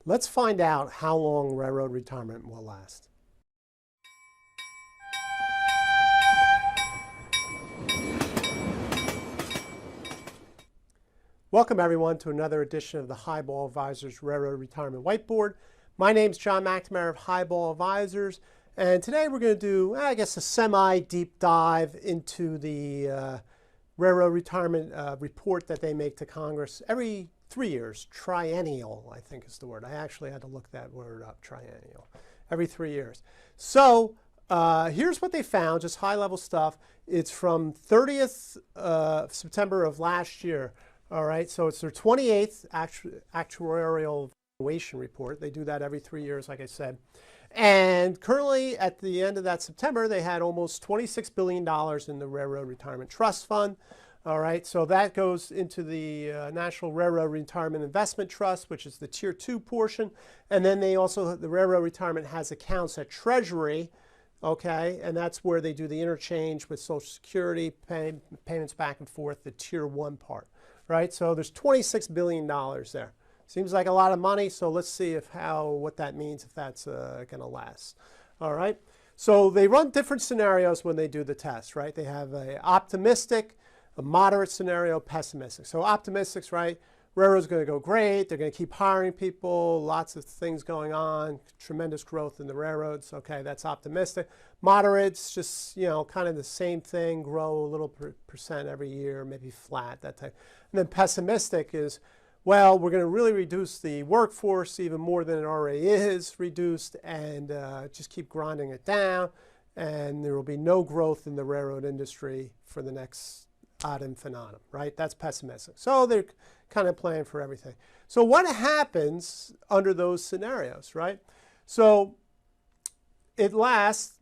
Let's find out how long railroad retirement will last. Welcome everyone to another edition of the Highball Advisors Railroad Retirement Whiteboard. My name is John McNamara of Highball Advisors, and today we're going to do, I guess, a semi-deep dive into the railroad retirement report that they make to Congress every 3 years. Triennial, I think is the word. I actually had to look that word up, triennial. Every 3 years. So here's what they found, just high-level stuff. It's from 30th September of last year. All right, so it's their 28th actuarial evaluation report. They do that every 3 years, like I said. And currently, at the end of that September, they had almost $26 billion in the Railroad Retirement Trust Fund. All right, so that goes into the National Railroad Retirement Investment Trust, which is the Tier 2 portion. And then they also, the Railroad Retirement has accounts at Treasury, okay, and that's where they do the interchange with Social Security, payments back and forth, the Tier 1 part, right? So there's $26 billion there. Seems like a lot of money, so let's see what that means, if that's going to last. All right, so they run different scenarios when they do the test, right? They have an optimistic, a moderate scenario, pessimistic. So optimistic, right? Railroad's going to go great. They're going to keep hiring people, lots of things going on, tremendous growth in the railroads. Okay, that's optimistic. Moderate's just, you know, kind of the same thing, grow a little percent every year, maybe flat, that type. And then pessimistic is, well, we're going to really reduce the workforce even more than it already is reduced, and just keep grinding it down, and there will be no growth in the railroad industry for the next ad infinitum, right? That's pessimistic. So they're kind of playing for everything. So what happens under those scenarios, right? So it lasts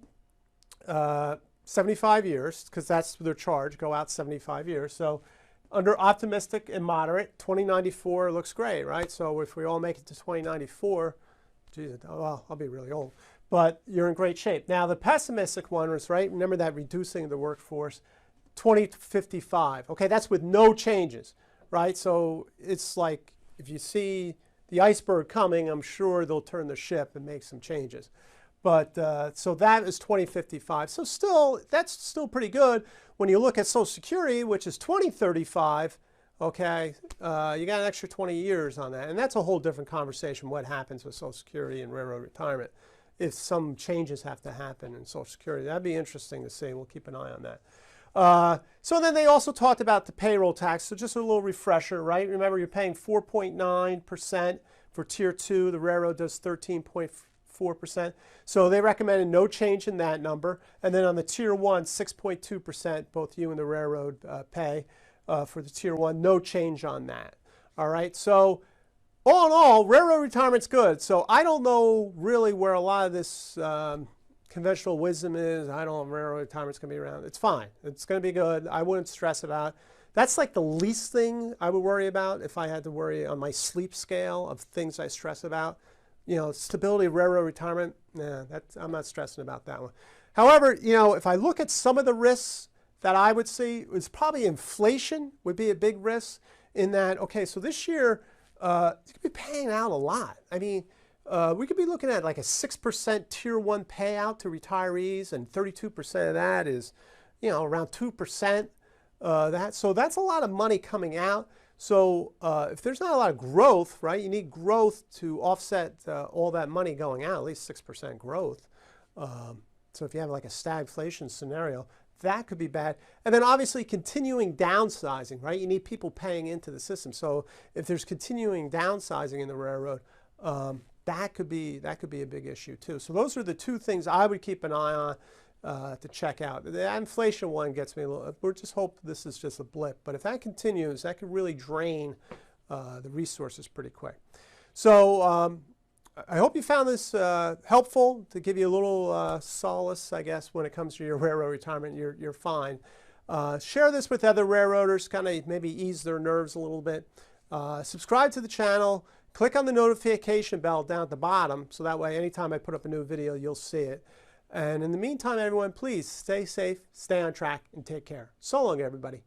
75 years, because that's their charge, go out 75 years. So under optimistic and moderate, 2094 looks great, right? So if we all make it to 2094, geez, well, I'll be really old, but you're in great shape. Now the pessimistic one was, right, remember that reducing the workforce, 2055. Okay, that's with no changes, right? So it's like if you see the iceberg coming, I'm sure they'll turn the ship and make some changes. But so that is 2055. So still, that's still pretty good. When you look at Social Security, which is 2035, okay, you got an extra 20 years on that. And that's a whole different conversation, what happens with Social Security and railroad retirement, if some changes have to happen in Social Security. That'd be interesting to see. We'll keep an eye on that. So then they also talked about the payroll tax. So just a little refresher, right? Remember, you're paying 4.9% for Tier 2. The railroad does 13.4%. So they recommended no change in that number. And then on the Tier 1, 6.2%, both you and the railroad pay for the Tier 1. No change on that. All right. So all in all, railroad retirement's good. So I don't know really where a lot of this conventional wisdom is. I don't know if railroad retirement's going to be around. It's fine. It's going to be good. I wouldn't stress about it. That's like the least thing I would worry about if I had to worry on my sleep scale of things I stress about. You know, stability of railroad retirement, nah, I'm not stressing about that one. Cohowever, you know, if I look at some of the risks that I would see, it's probably inflation would be a big risk in that, okay, so this year, you could be paying out a lot. I mean, we could be looking at like a 6% Tier 1 payout to retirees, and 32% of that is, you know, around 2%. So that's a lot of money coming out. So if there's not a lot of growth, right, you need growth to offset all that money going out, at least 6% growth. So if you have like a stagflation scenario, that could be bad. And then obviously continuing downsizing, right? You need people paying into the system. So if there's continuing downsizing in the railroad, that could be a big issue too. So those are the two things I would keep an eye on to check out. The inflation one gets me a little, we're just hope this is just a blip. But if that continues, that could really drain the resources pretty quick. So I hope you found this helpful to give you a little solace, I guess, when it comes to your railroad retirement. You're fine. Share this with other railroaders, kind of maybe ease their nerves a little bit. Subscribe to the channel. Click on the notification bell down at the bottom, so that way anytime I put up a new video, you'll see it. And in the meantime, everyone, please stay safe, stay on track, and take care. So long, everybody.